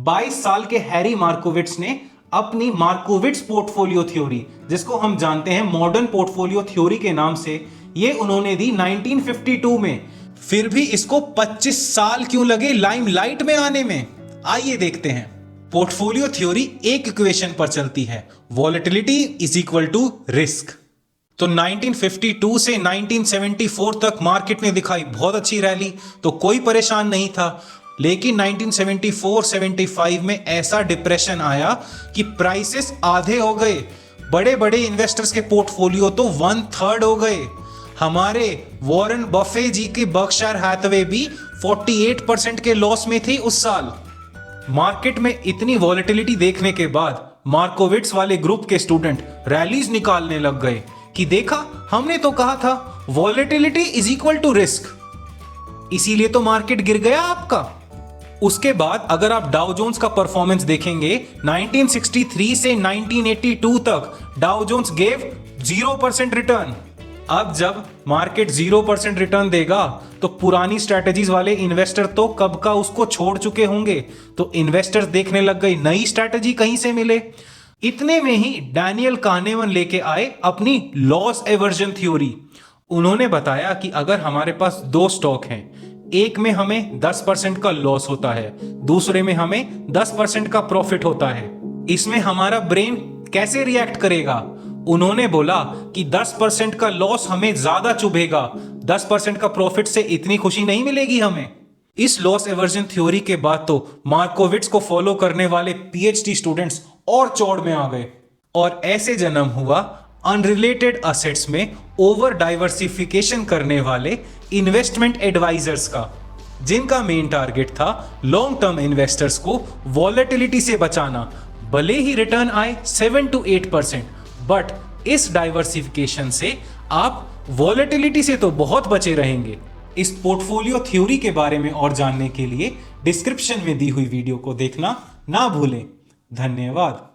22 साल के हैरी मार्कोविट्स ने अपनी मार्कोविट्स पोर्टफोलियो थ्योरी, जिसको हम जानते हैं मॉडर्न पोर्टफोलियो थ्योरी के नाम से, ये उन्होंने दी 1952 में। फिर भी इसको 25 साल क्यों लगे लाइमलाइट में आने में, आइए देखते हैं। पोर्टफोलियो थ्योरी एक इक्वेशन पर चलती है, volatility is equal to risk. तो 1952 से 1974 तक मार्केट ने दिखाई बहुत अच्छी रैली, तो कोई परेशान नहीं था। लेकिन 1974-75 में ऐसा डिप्रेशन आया कि प्राइसेस आधे हो गए। बड़े बड़े इन्वेस्टर्स के पोर्टफोलियो तो 1/3 हो गए। हमारे वॉरेन बफे जी की बर्कशायर हैथवे भी 48% के लॉस में थी उस साल। मार्केट में इतनी वॉलेटिलिटी देखने के बाद मार्कोविट्स वाले ग्रुप के स्टूडेंट रैलीज निकालने लग गए कि देखा, हमने तो कहा था volatility is equal to risk, इसीलिए तो मार्केट गिर गया आपका। उसके बाद अगर आप डाउ जोन्स का परफॉर्मेंस देखेंगे, 1963 से 1982 तक डाउ जोन्स गेव 0% रिटर्न। अब जब मार्केट 0% रिटर्न देगा तो पुरानी स्ट्रैटेजीज वाले इन्वेस्टर तो कब का उसको छोड़ चुके होंगे, तो इन्वेस्टर्स देखने लग गए नई स्ट्रैटेजी कहीं से मिले। इतने में ही डैनियल कानेमन लेके आए अपनी लॉस एवर्जन थ्योरी। उन्होंने बताया कि अगर हमारे पास दो स्टॉक हैं, एक में हमें 10% का लॉस होता है, दूसरे में हमें 10% का प्रॉफिट होता है, इसमें हमारा ब्रेन कैसे रिएक्ट करेगा। उन्होंने बोला कि 10% का लॉस हमें ज्यादा चुभेगा, 10% का प्रॉफिट से इतनी खुशी नहीं मिलेगी हमें। इस लॉस एवर्जन थ्योरी के बाद तो मार्कोविट्स को फॉलो करने वाले पीएचडी स्टूडेंट्स और चौड़ में आ गए, और ऐसे जन्म हुआ अनरिलेटेड असेट्स में ओवर डाइवर्सिफिकेशन करने वाले इन्वेस्टमेंट एडवाइजर्स का, जिनका मेन टारगेट था लॉन्ग टर्म इन्वेस्टर्स को वॉलेटिलिटी से बचाना। भले ही रिटर्न आए 7 to 8%, बट इस डाइवर्सिफिकेशन से आप वॉलेटिलिटी से तो बहुत बचे रहेंगे। इस पोर्टफोलियो थ्योरी के बारे में और जानने के लिए डिस्क्रिप्शन में दी हुई वीडियो को देखना ना भूलें। धन्यवाद।